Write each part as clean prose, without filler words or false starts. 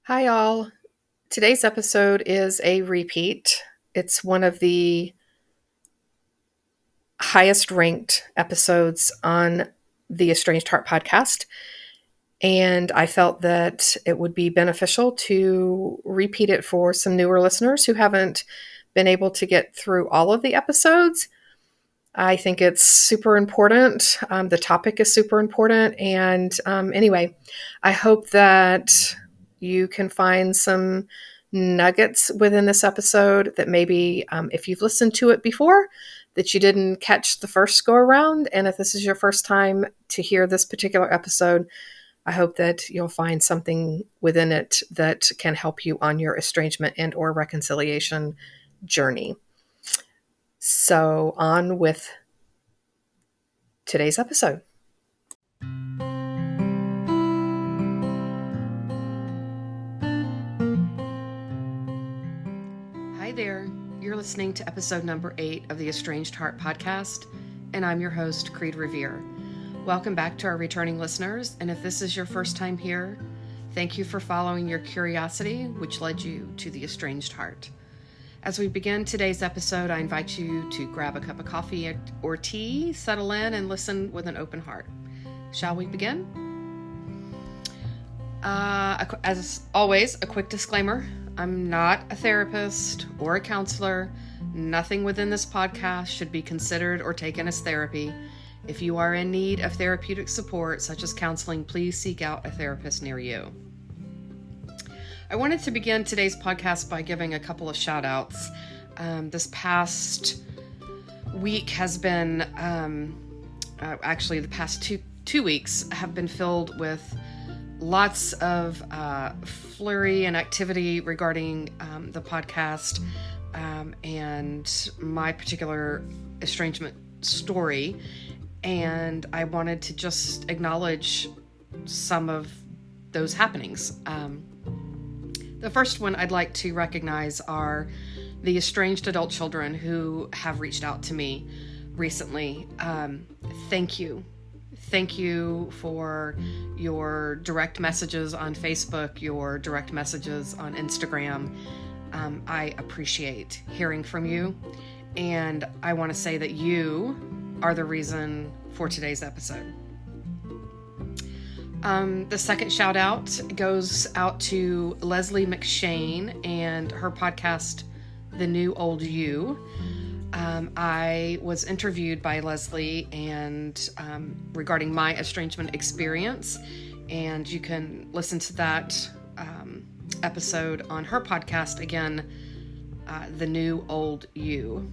Hi, all. Today's episode is a repeat. It's one of the highest ranked episodes on the Estranged Heart podcast. And I felt that it would be beneficial to repeat it for some newer listeners who haven't been able to get through all of the episodes. I think it's super important. The topic is super important. And anyway, I hope that you can find some nuggets within this episode that maybe if you've listened to it before, that you didn't catch the first go around. And if this is your first time to hear this particular episode, I hope that you'll find something within it that can help you on your estrangement and or reconciliation journey. So on with today's episode. Hi there. You're listening to episode number 8 of the Estranged Heart podcast, and I'm your host, Kreed Revere. Welcome back to our returning listeners, and if this is your first time here, thank you for following your curiosity, which led you to the Estranged Heart. As we begin today's episode, I invite you to grab a cup of coffee or tea, settle in, and listen with an open heart. Shall we begin? As always, a quick disclaimer. I'm not a therapist or a counselor. Nothing within this podcast should be considered or taken as therapy. If you are in need of therapeutic support, such as counseling, please seek out a therapist near you. I wanted to begin today's podcast by giving a couple of shout outs. This past week has been, actually the past two weeks have been filled with lots of flurry and activity regarding the podcast and my particular estrangement story. And I wanted to just acknowledge some of those happenings. The first one I'd like to recognize are the estranged adult children who have reached out to me recently. Thank you. Thank you for your direct messages on Facebook, your direct messages on Instagram. I appreciate hearing from you. And I want to say that you are the reason for today's episode. The second shout out goes out to Leslie McShane and her podcast, The New Old You. I was interviewed by Leslie and regarding my estrangement experience, and you can listen to that episode on her podcast again, The New Old You.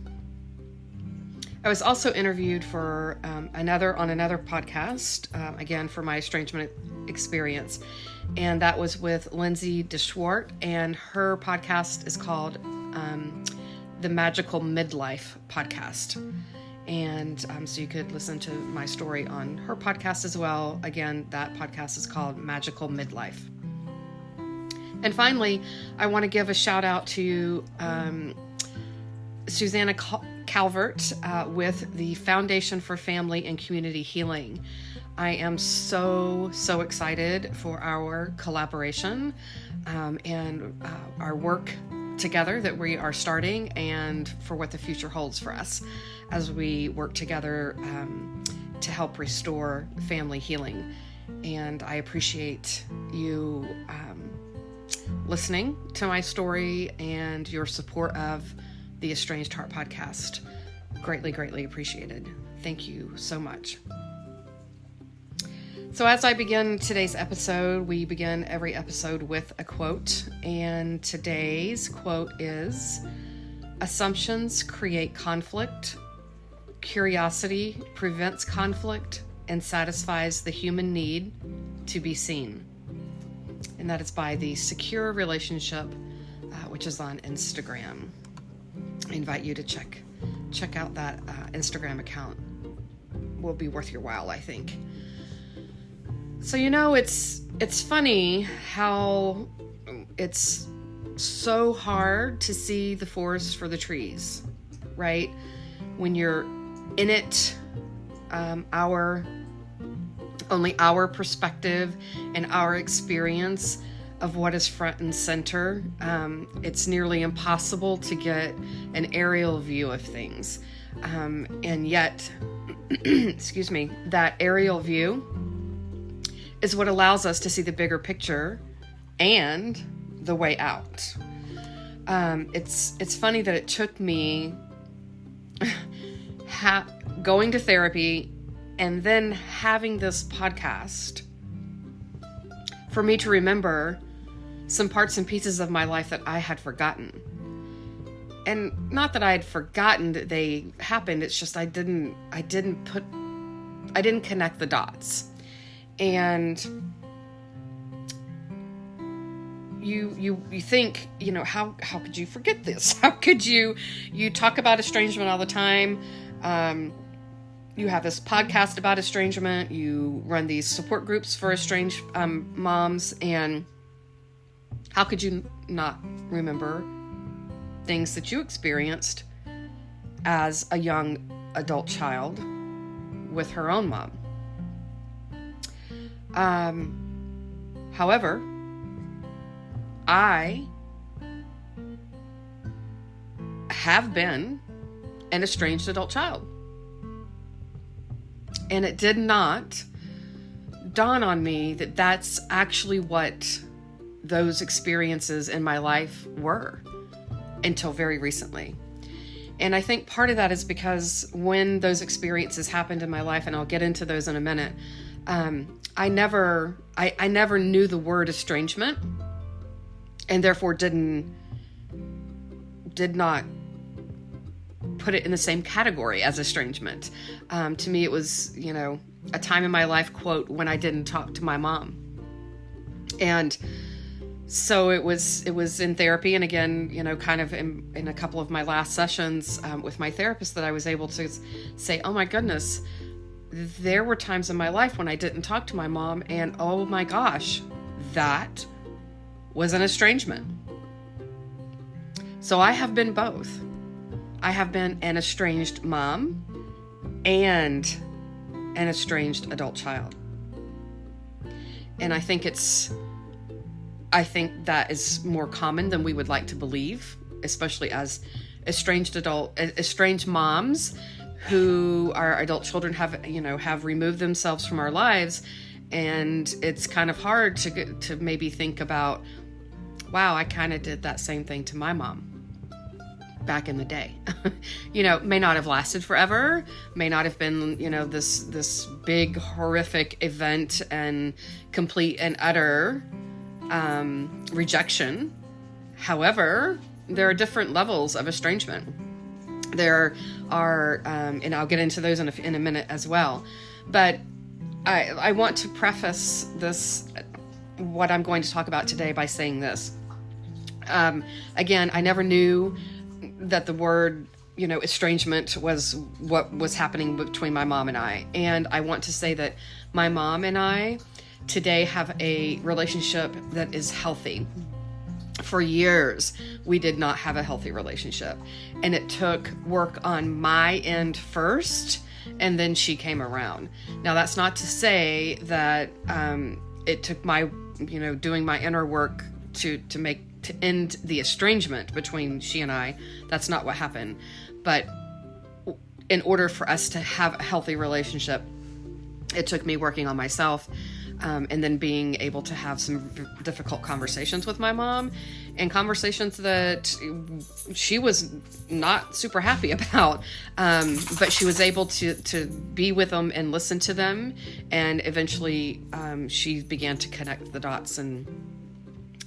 I was also interviewed for another podcast, again for my estrangement experience, and that was with Lindsay DeSchwart, and her podcast is called the Magical Midlife podcast. And so you could listen to my story on her podcast as well. Again, that podcast is called Magical Midlife. And finally, I want to give a shout out to Susanna Calvert with the Foundation for Family and Community Healing. I am so excited for our collaboration and our work together that we are starting, and for what the future holds for us as we work together to help restore family healing. And I appreciate you listening to my story and your support of the Estranged Heart podcast. Greatly appreciated. Thank you so much. So as I begin today's episode, we begin every episode with a quote, and today's quote is, "Assumptions create conflict. Curiosity prevents conflict and satisfies the human need to be seen." And that is by the Secure Relationship, which is on Instagram. I invite you to check out that Instagram account. Will be worth your while, I think. So, it's funny how it's so hard to see the forest for the trees, right? When you're in it, only our perspective and our experience of what is front and center. It's nearly impossible to get an aerial view of things. And yet, excuse me, that aerial view is what allows us to see the bigger picture and the way out. It's funny that it took me going to therapy and then having this podcast for me to remember some parts and pieces of my life that I had forgotten. And not that I had forgotten that they happened, it's just I didn't connect the dots. And you think, how could you forget this? How could you talk about estrangement all the time? You have this podcast about estrangement. You run these support groups for estranged moms. And how could you not remember things that you experienced as a young adult child with her own mom? However, I have been an estranged adult child. And it did not dawn on me that that's actually what those experiences in my life were until very recently. And I think part of that is because when those experiences happened in my life, and I'll get into those in a minute, I never knew the word estrangement, and therefore did not put it in the same category as estrangement. To me, it was, a time in my life, quote, when I didn't talk to my mom. And so it was in therapy. And again, kind of in a couple of my last sessions with my therapist that I was able to say, oh my goodness, there were times in my life when I didn't talk to my mom, and oh my gosh, that was an estrangement. So I have been both. I have been an estranged mom and an estranged adult child. And I think that is more common than we would like to believe, especially as estranged moms who our adult children have removed themselves from our lives. And it's kind of hard to maybe think about, wow, I kind of did that same thing to my mom back in the day. May not have lasted forever, may not have been, this big horrific event and complete and utter rejection. However, there are different levels of estrangement. There are, and I'll get into those in a minute as well. But I want to preface what I'm going to talk about today by saying this. Again, I never knew that the word, estrangement was what was happening between my mom and I. And I want to say that my mom and I today have a relationship that is healthy. For years, we did not have a healthy relationship. And it took work on my end first, and then she came around. Now, that's not to say that it took my, doing my inner work to end the estrangement between she and I. That's not what happened. But in order for us to have a healthy relationship, it took me working on myself, and then being able to have some difficult conversations with my mom, and conversations that she was not super happy about. But she was able to be with them and listen to them. And eventually she began to connect the dots and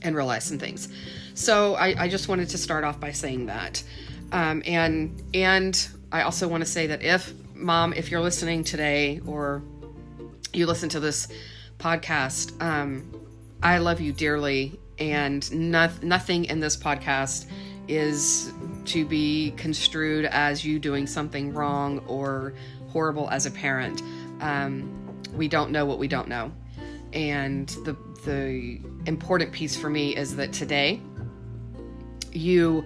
realize some things. So I just wanted to start off by saying that. And I also want to say that if you're listening today, or you listen to this podcast, I love you dearly, and nothing in this podcast is to be construed as you doing something wrong or horrible as a parent. We don't know what we don't know. And the important piece for me is that today you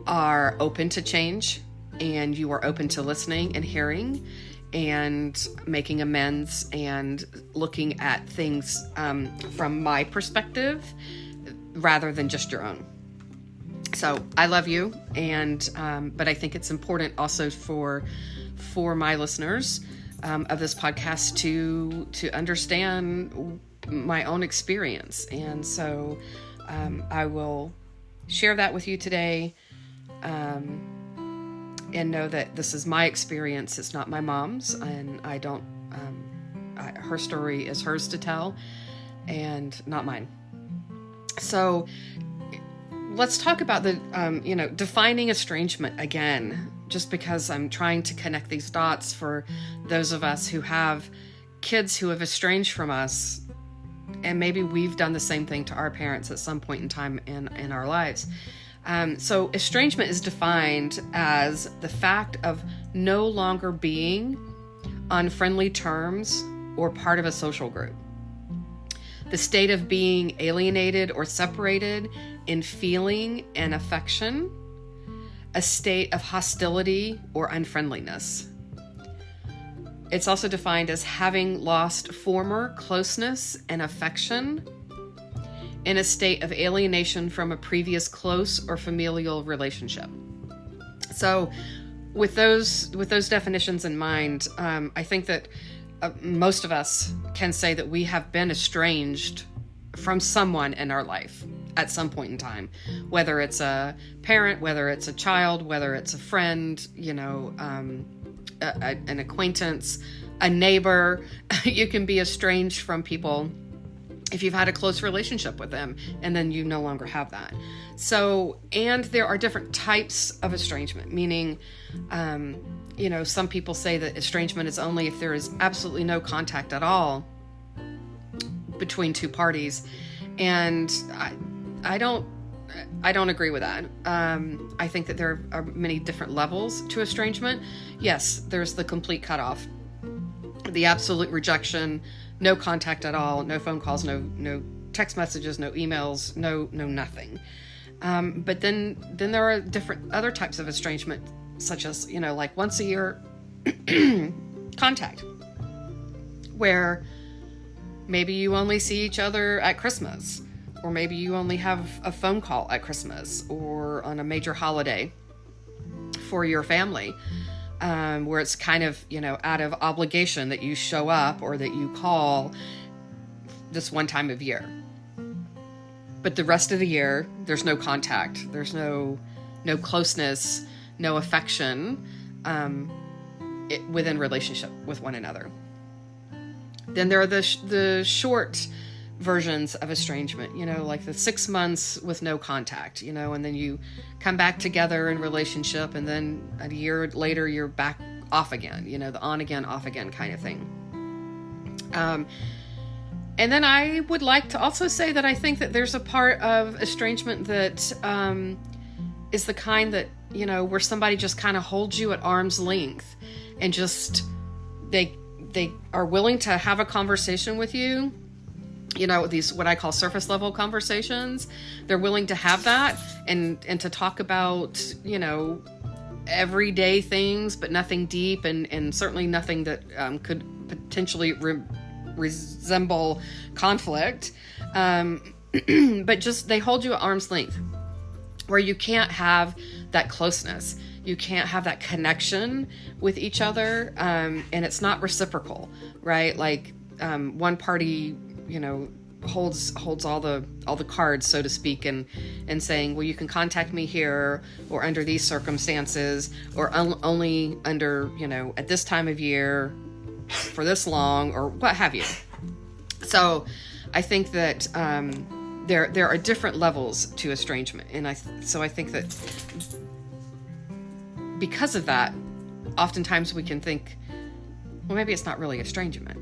are open to change, and you are open to listening and hearing and making amends and looking at things from my perspective rather than just your own. So I love you, and but I think it's important also for my listeners of this podcast to understand my own experience, and so I will share that with you today, and know that this is my experience. It's not my mom's, and I don't. Her story is hers to tell, and not mine. So let's talk about the, defining estrangement again, just because I'm trying to connect these dots for those of us who have kids who have estranged from us, and maybe we've done the same thing to our parents at some point in time in our lives. So estrangement is defined as the fact of no longer being on friendly terms or part of a social group. The state of being alienated or separated in feeling and affection, a state of hostility or unfriendliness. It's also defined as having lost former closeness and affection in a state of alienation from a previous close or familial relationship. So with those definitions in mind, I think that most of us can say that we have been estranged from someone in our life at some point in time, whether it's a parent, whether it's a child, whether it's a friend, an acquaintance, a neighbor. You can be estranged from people if you've had a close relationship with them, and then you no longer have that. So, and there are different types of estrangement, meaning, some people say that estrangement is only if there is absolutely no contact at all between two parties. And I don't agree with that. I think that there are many different levels to estrangement. Yes, there's the complete cutoff, the absolute rejection, no contact at all, no phone calls, no text messages, no emails, no nothing. But then there are different other types of estrangement, such as, like once a year contact, where maybe you only see each other at Christmas, or maybe you only have a phone call at Christmas or on a major holiday for your family, where it's kind of, out of obligation that you show up or that you call this one time of year. But the rest of the year, there's no contact. There's no closeness, no affection within relationship with one another. Then there are the short versions of estrangement, like the 6 months with no contact, and then you come back together in relationship, and then a year later you're back off again, the on again, off again kind of thing. And then I would like to also say that I think that there's a part of estrangement that is the kind that, where somebody just kind of holds you at arm's length, and just they are willing to have a conversation with you, these what I call surface level conversations. They're willing to have that and to talk about, everyday things, but nothing deep, and certainly nothing that could potentially resemble conflict. But just they hold you at arm's length, where you can't have that closeness. You can't have that connection with each other, and it's not reciprocal, right? Like one party, holds all the cards, so to speak, and saying, well, you can contact me here or under these circumstances, or only under, at this time of year for this long, or what have you. So I think that there are different levels to estrangement, and I think that because of that, oftentimes we can think, well, maybe it's not really estrangement.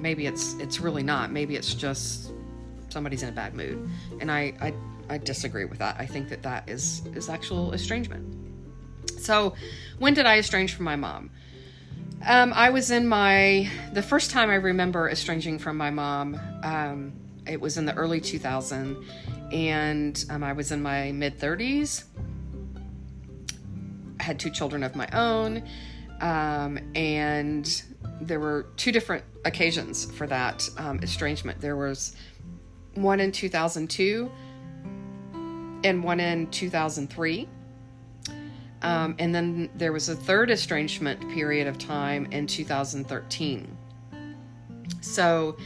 Maybe it's really not. Maybe it's just somebody's in a bad mood. And I disagree with that. I think that is actual estrangement. So when did I estrange from my mom? I was in the first time I remember estranging from my mom, it was in the early 2000s, and I was in my mid-30s. I had 2 children of my own, and there were 2 different occasions for that estrangement. There was one in 2002, and one in 2003. And then there was a third estrangement period of time in 2013. So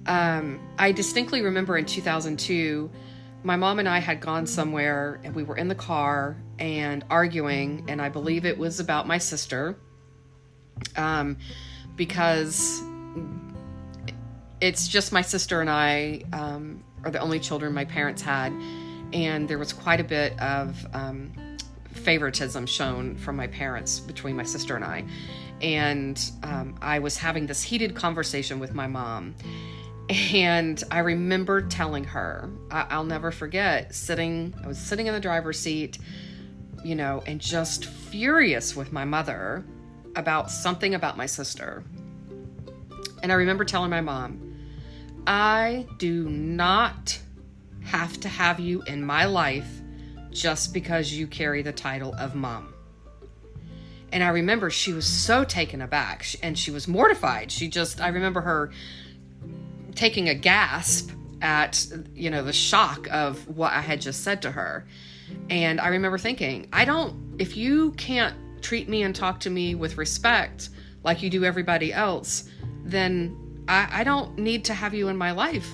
I distinctly remember in 2002, my mom and I had gone somewhere, and we were in the car and arguing, and I believe it was about my sister, because it's just my sister and I are the only children my parents had, and there was quite a bit of favoritism shown from my parents between my sister and I. And I was having this heated conversation with my mom, and I remember telling her, I'll never forget, I was sitting in the driver's seat, and just furious with my mother about something about my sister. And I remember telling my mom, I do not have to have you in my life just because you carry the title of mom. And I remember she was so taken aback, and she was mortified. I remember her taking a gasp at, the shock of what I had just said to her. And I remember thinking, if you can't treat me and talk to me with respect like you do everybody else, then I don't need to have you in my life.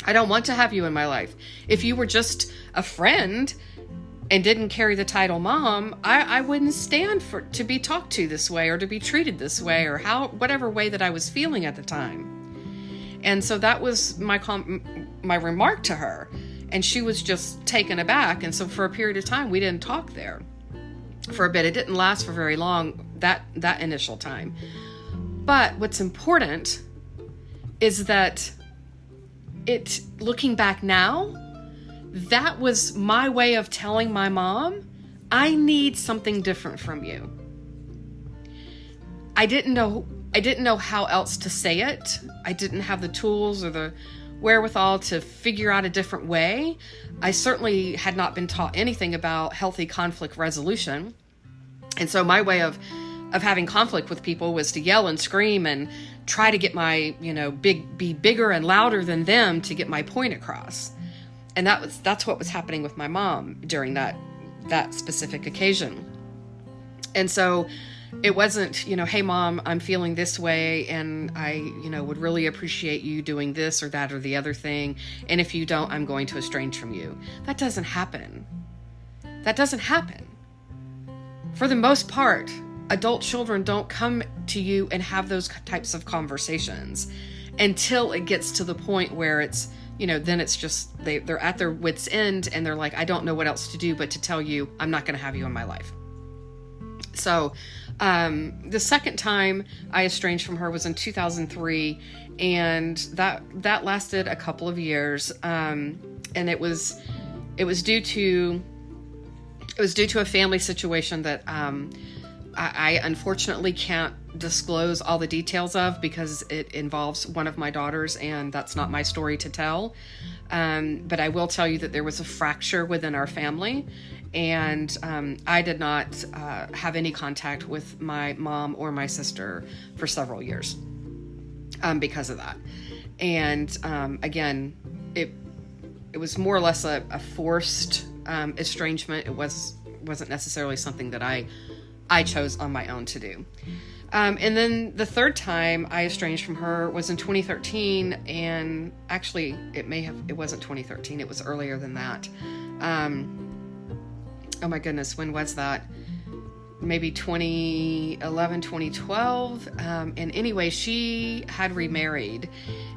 I don't want to have you in my life. If you were just a friend and didn't carry the title mom, I wouldn't stand to be talked to this way, or to be treated this way, or whatever way that I was feeling at the time. And so that was my remark to her, and she was just taken aback. And so for a period of time, we didn't talk there for a bit. It didn't last for very long, that initial time. But what's important is that looking back now, that was my way of telling my mom, I need something different from you. I didn't know how else to say it. I didn't have the tools or the wherewithal to figure out a different way. I certainly had not been taught anything about healthy conflict resolution. And so my way of having conflict with people was to yell and scream and try to get my, be bigger and louder than them to get my point across. And that's what was happening with my mom during that specific occasion. And so it wasn't, hey mom, I'm feeling this way, and I, would really appreciate you doing this or that or the other thing. And if you don't, I'm going to estrange from you. That doesn't happen. For the most part, adult children don't come to you and have those types of conversations until it gets to the point where it's, then it's just, they're at their wit's end, and they're like, I don't know what else to do but to tell you I'm not going to have you in my life. So the second time I estranged from her was in 2003, and that lasted a couple of years. And it was due to a family situation that I unfortunately can't disclose all the details of, because it involves one of my daughters, and that's not my story to tell. But I will tell you that there was a fracture within our family, and I did not have any contact with my mom or my sister for several years because of that. And again, it was more or less a forced estrangement. It wasn't necessarily something that I chose on my own to do. And then the third time I estranged from her was in 2013, and actually it wasn't 2013, it was earlier than that. Oh my goodness, when was that? Maybe 2011, 2012. And anyway, she had remarried,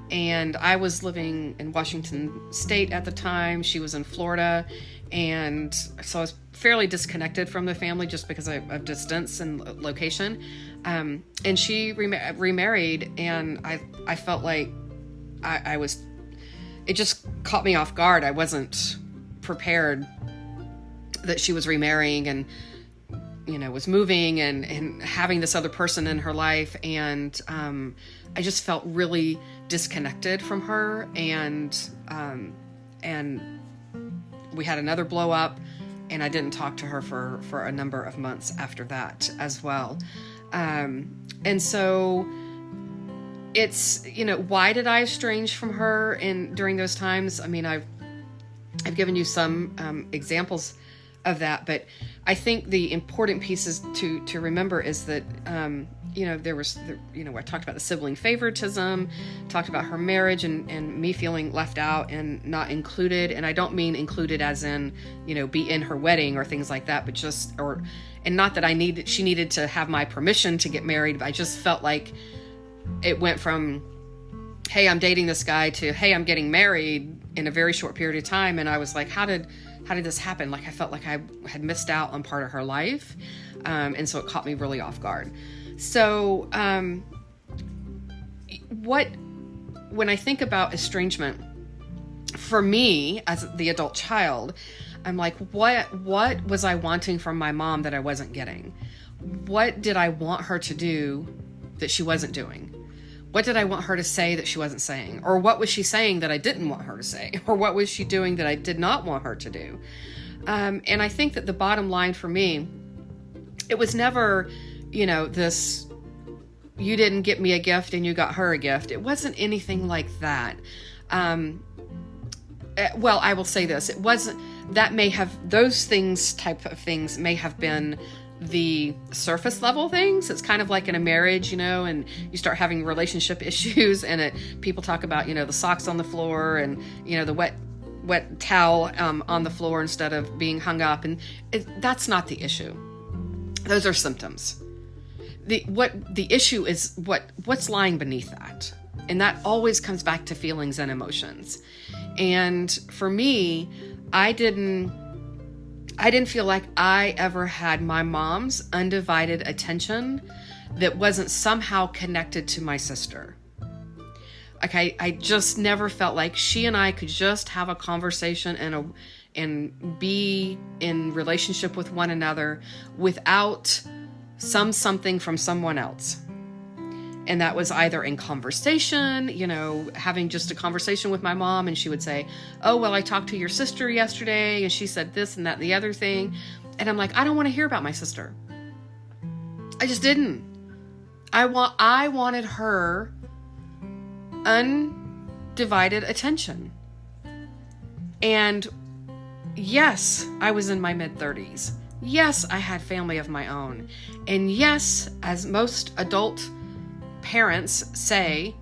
and I was living in Washington State at the time. She was in Florida. And so I was fairly disconnected from the family just because of distance and location. And she remarried, and I felt like it just caught me off guard. I wasn't prepared that she was remarrying and, was moving and having this other person in her life. And I just felt really disconnected from her. And we had another blow up, and I didn't talk to her for a number of months after that as well. And so it's, why did I estrange from her during those times? I mean, I've given you some examples of that, but I think the important pieces to remember is that, I talked about the sibling favoritism, talked about her marriage and me feeling left out and not included. And I don't mean included as in, be in her wedding or things like that, but and not that she needed to have my permission to get married. But I just felt like it went from, hey, I'm dating this guy to, hey, I'm getting married in a very short period of time. And I was like, how did this happen? Like, I felt like I had missed out on part of her life. And so it caught me really off guard. So, when I think about estrangement, for me as the adult child, I'm like, what was I wanting from my mom that I wasn't getting? What did I want her to do that she wasn't doing? What did I want her to say that she wasn't saying? Or what was she saying that I didn't want her to say? Or what was she doing that I did not want her to do? And I think that the bottom line for me, it was never, this, you didn't get me a gift and you got her a gift. It wasn't anything like that. Well, I will say this. It wasn't, those type of things may have been the surface level things. It's kind of like in a marriage, and you start having relationship issues and people talk about, the socks on the floor and, the wet towel on the floor instead of being hung up. And that's not the issue. Those are symptoms. The issue is what's lying beneath that. And that always comes back to feelings and emotions. And for me, I didn't feel like I ever had my mom's undivided attention that wasn't somehow connected to my sister. Okay, I just never felt like she and I could just have a conversation and be in relationship with one another without something from someone else. And that was either in conversation, having just a conversation with my mom, and she would say, oh, well, I talked to your sister yesterday and she said this and that and the other thing. And I'm like, I don't want to hear about my sister. I just didn't. I wanted her undivided attention. And yes, I was in my mid-30s. Yes, I had family of my own. And yes, as most adult parents say,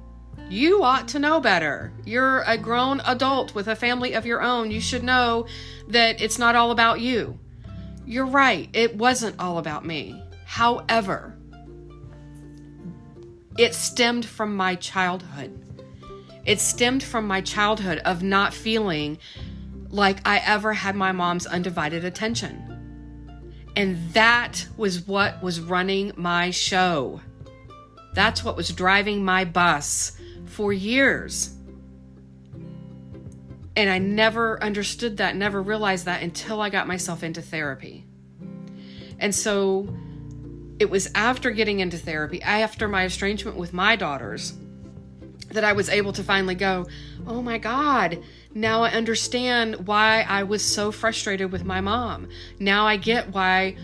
you ought to know better. You're a grown adult with a family of your own. You should know that it's not all about you. You're right. It wasn't all about me. However, it stemmed from my childhood. It stemmed from my childhood of not feeling like I ever had my mom's undivided attention. And that was what was running my show. That's what was driving my bus for years. And I never understood that, never realized that until I got myself into therapy. And so it was after getting into therapy, after my estrangement with my daughters, that I was able to finally go, oh my God, now I understand why I was so frustrated with my mom. Now I get why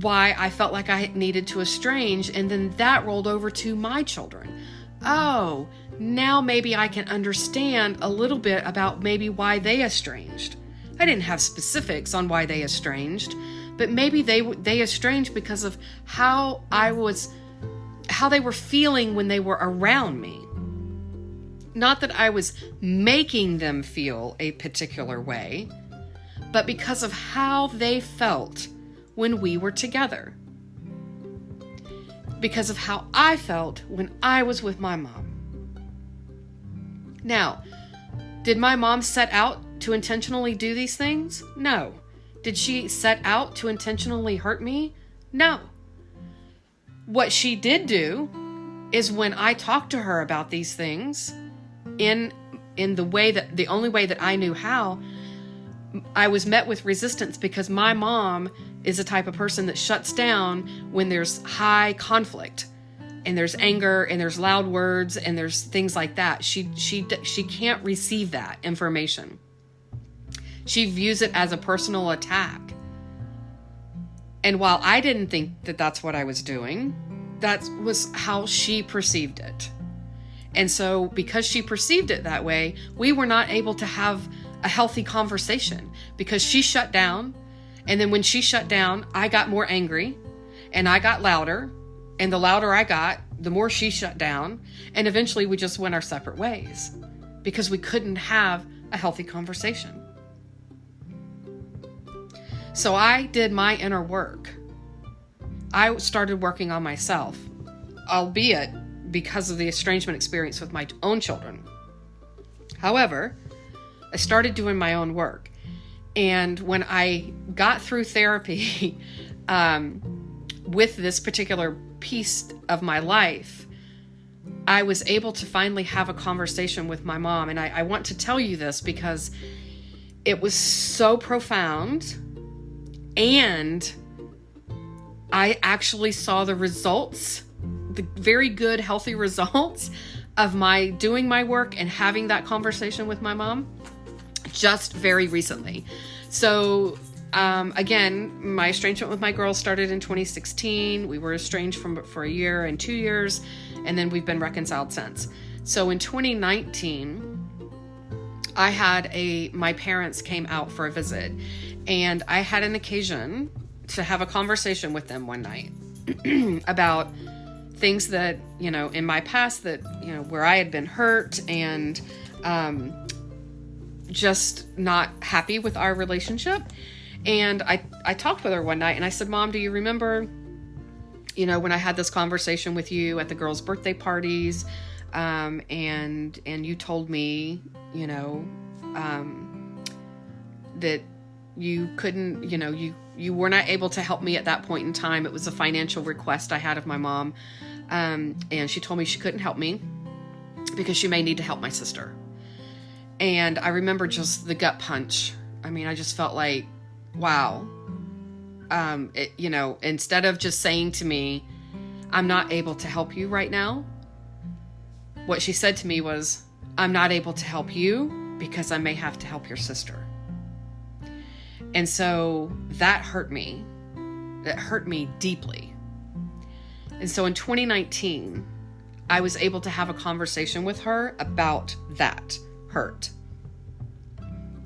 I felt like I needed to estrange, and then that rolled over to my children. Oh, now maybe I can understand a little bit about maybe why they estranged. I didn't have specifics on why they estranged, but maybe they estranged because of how they were feeling when they were around me. Not that I was making them feel a particular way, but because of how they felt when we were together. Because of how I felt when I was with my mom. Now, did my mom set out to intentionally do these things? No. Did she set out to intentionally hurt me? No. What she did do is when I talked to her about these things in the only way that I knew how, I was met with resistance because my mom is the type of person that shuts down when there's high conflict and there's anger and there's loud words and there's things like that. She can't receive that information. She views it as a personal attack. And while I didn't think that that's what I was doing, that was how she perceived it. And so because she perceived it that way, we were not able to have a healthy conversation, because she shut down. And then when she shut down, I got more angry and I got louder. And the louder I got, the more she shut down. And eventually we just went our separate ways because we couldn't have a healthy conversation. So I did my inner work. I started working on myself, albeit because of the estrangement experience with my own children. However, I started doing my own work. And when I got through therapy with this particular piece of my life, I was able to finally have a conversation with my mom. And I want to tell you this because it was so profound. And I actually saw the results, the very good, healthy results of my doing my work and having that conversation with my mom just very recently. So again, my estrangement with my girls started in 2016. We were estranged for a year and 2 years, and then we've been reconciled since. So in 2019, I had my parents came out for a visit, and I had an occasion to have a conversation with them one night about things that, in my past that, where I had been hurt and just not happy with our relationship. And I talked with her one night and I said, Mom, do you remember, when I had this conversation with you at the girls' birthday parties, and you told me, that you couldn't, you were not able to help me at that point in time. It was a financial request I had of my mom. And she told me she couldn't help me because she may need to help my sister. And I remember just the gut punch. I mean, I just felt like, wow. Instead of just saying to me, I'm not able to help you right now, what she said to me was, I'm not able to help you because I may have to help your sister. And so that hurt me. That hurt me deeply. And so in 2019, I was able to have a conversation with her about that hurt.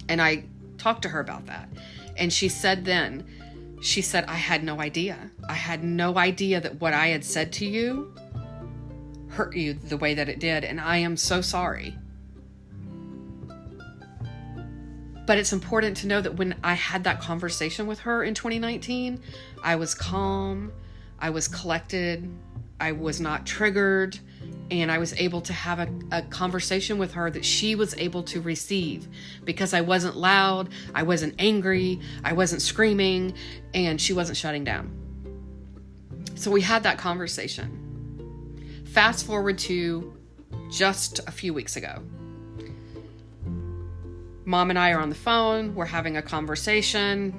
And I talked to her about that. And she said, I had no idea. I had no idea that what I had said to you hurt you the way that it did. And I am so sorry. But it's important to know that when I had that conversation with her in 2019, I was calm, I was collected, I was not triggered, and I was able to have a conversation with her that she was able to receive because I wasn't loud, I wasn't angry, I wasn't screaming, and she wasn't shutting down. So we had that conversation. Fast forward to just a few weeks ago. Mom and I are on the phone, we're having a conversation,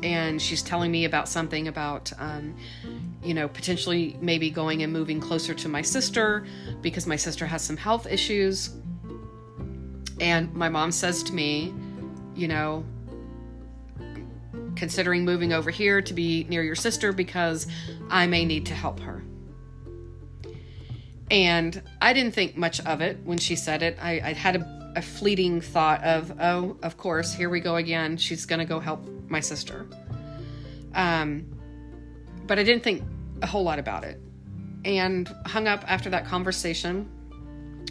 and she's telling me about something about, potentially maybe going and moving closer to my sister because my sister has some health issues. And my mom says to me, considering moving over here to be near your sister because I may need to help her. And I didn't think much of it when she said it. I had a fleeting thought of, oh, of course, here we go again. She's going to go help my sister. But I didn't think a whole lot about it and hung up after that conversation,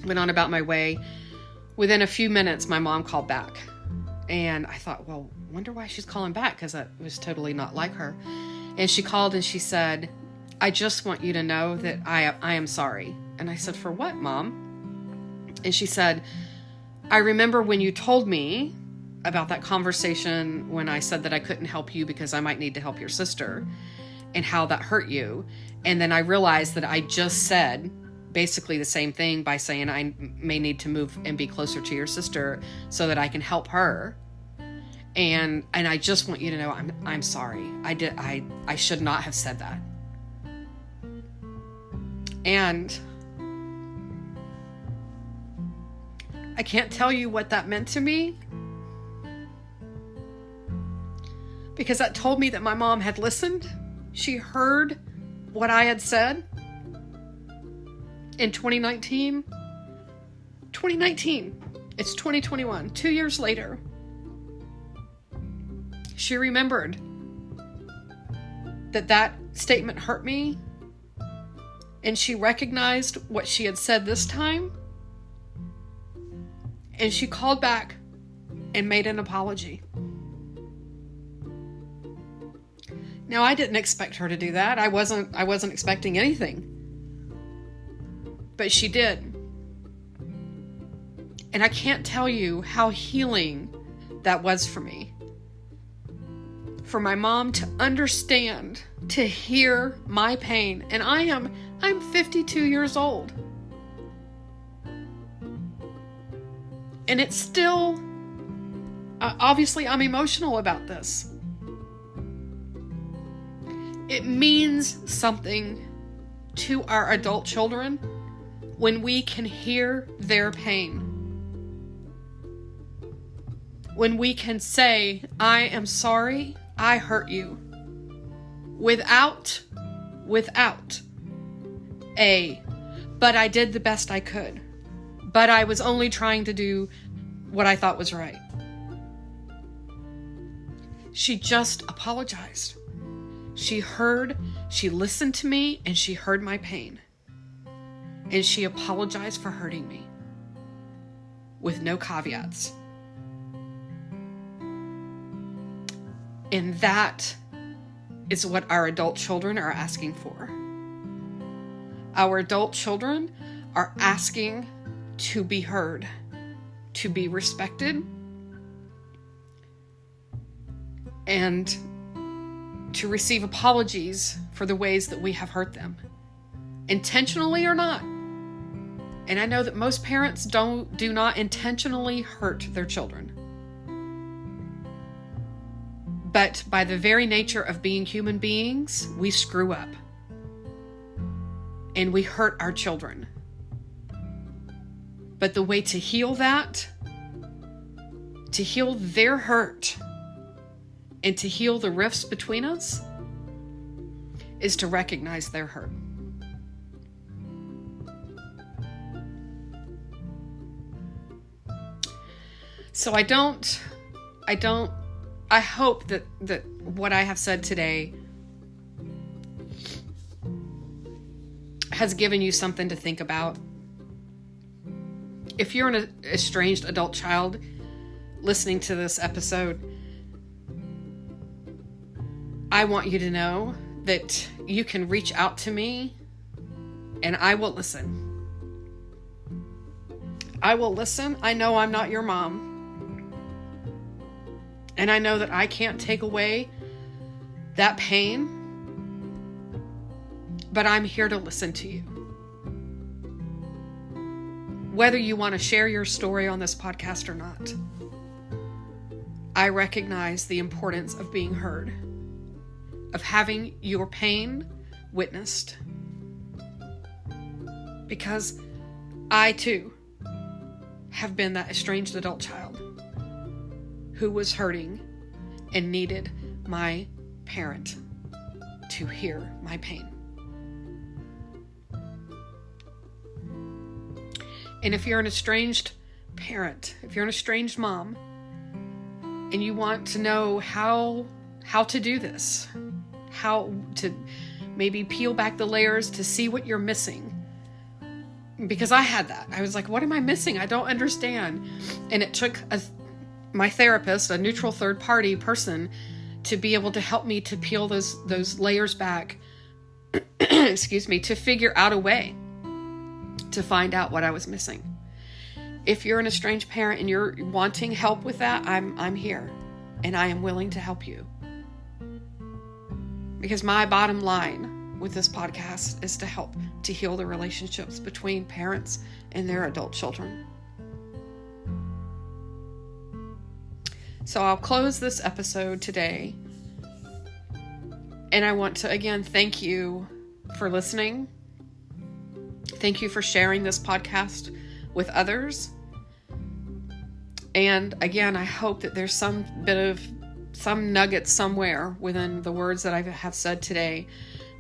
went on about my way. Within a few minutes, my mom called back and I thought, well, wonder why she's calling back, because that was totally not like her. And she called and she said, I just want you to know that I am sorry. And I said, for what, Mom? And she said, I remember when you told me about that conversation when I said that I couldn't help you because I might need to help your sister and how that hurt you. And then I realized that I just said basically the same thing by saying I may need to move and be closer to your sister so that I can help her. And I just want you to know I'm sorry. I should not have said that. And I can't tell you what that meant to me, because that told me that my mom had listened. She heard what I had said in 2019. It's 2021, 2 years later. She remembered that statement hurt me, and she recognized what she had said this time, and she called back and made an apology. Now, I didn't expect her to do that. I wasn't expecting anything. But she did. And I can't tell you how healing that was for me. For my mom to understand, to hear my pain. And I'm 52 years old. And it's still, obviously I'm emotional about this. It means something to our adult children when we can hear their pain. When we can say, I am sorry, I hurt you. Without but I did the best I could. But I was only trying to do what I thought was right. She just apologized. She listened to me, and she heard my pain. And she apologized for hurting me. With no caveats. And that is what our adult children are asking for. Our adult children are asking to be heard, to be respected, and to receive apologies for the ways that we have hurt them, intentionally or not. And I know that most parents do not intentionally hurt their children. But by the very nature of being human beings, we screw up. And we hurt our children. But the way to heal that, to heal their hurt, and to heal the rifts between us, is to recognize their hurt. So I hope that what I have said today has given you something to think about. If you're an estranged adult child listening to this episode, I want you to know that you can reach out to me and I will listen. I will listen. I know I'm not your mom. And I know that I can't take away that pain, but I'm here to listen to you. Whether you want to share your story on this podcast or not, I recognize the importance of being heard, of having your pain witnessed. Because I too have been that estranged adult child who was hurting and needed my parent to hear my pain. And if you're an estranged parent, if you're an estranged mom, and you want to know how to do this, how to maybe peel back the layers to see what you're missing. Because I had that. I was like, what am I missing? I don't understand. And it took my therapist, a neutral third party person, to be able to help me to peel those layers back, excuse me, to figure out a way to find out what I was missing. If you're an estranged parent and you're wanting help with that, I'm here and I am willing to help you. Because my bottom line with this podcast is to help to heal the relationships between parents and their adult children. So I'll close this episode today. And I want to again thank you for listening. Thank you for sharing this podcast with others. And again, I hope that there's some nugget somewhere within the words that I have said today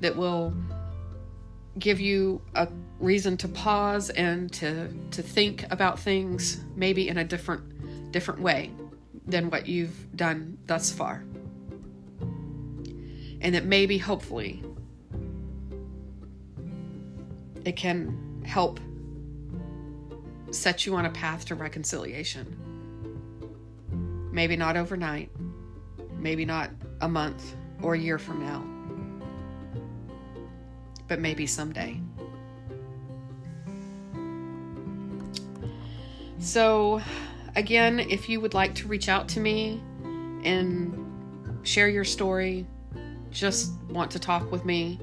that will give you a reason to pause and to think about things maybe in a different way than what you've done thus far. And that maybe, hopefully, it can help set you on a path to reconciliation. Maybe not overnight, maybe not a month or a year from now, but maybe someday. So, again, if you would like to reach out to me and share your story, just want to talk with me,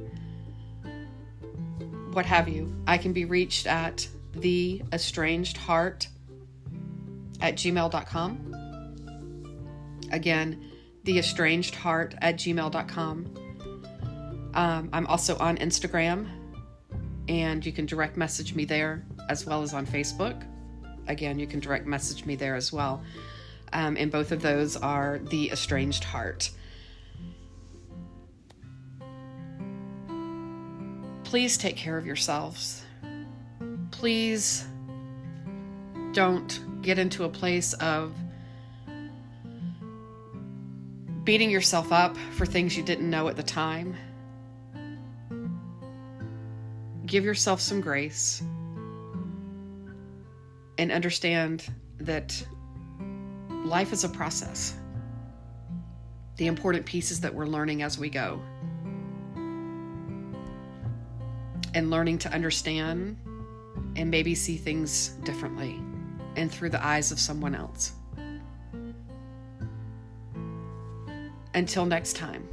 what have you, I can be reached at theestrangedheart@gmail.com. Again, theestrangedheart@gmail.com. I'm also on Instagram, and you can direct message me there, as well as on Facebook. Again, you can direct message me there as well. And both of those are The Estranged Heart. Please take care of yourselves. Please don't get into a place of beating yourself up for things you didn't know at the time. Give yourself some grace and understand that life is a process. The important pieces that we're learning as we go. And learning to understand and maybe see things differently and through the eyes of someone else. Until next time.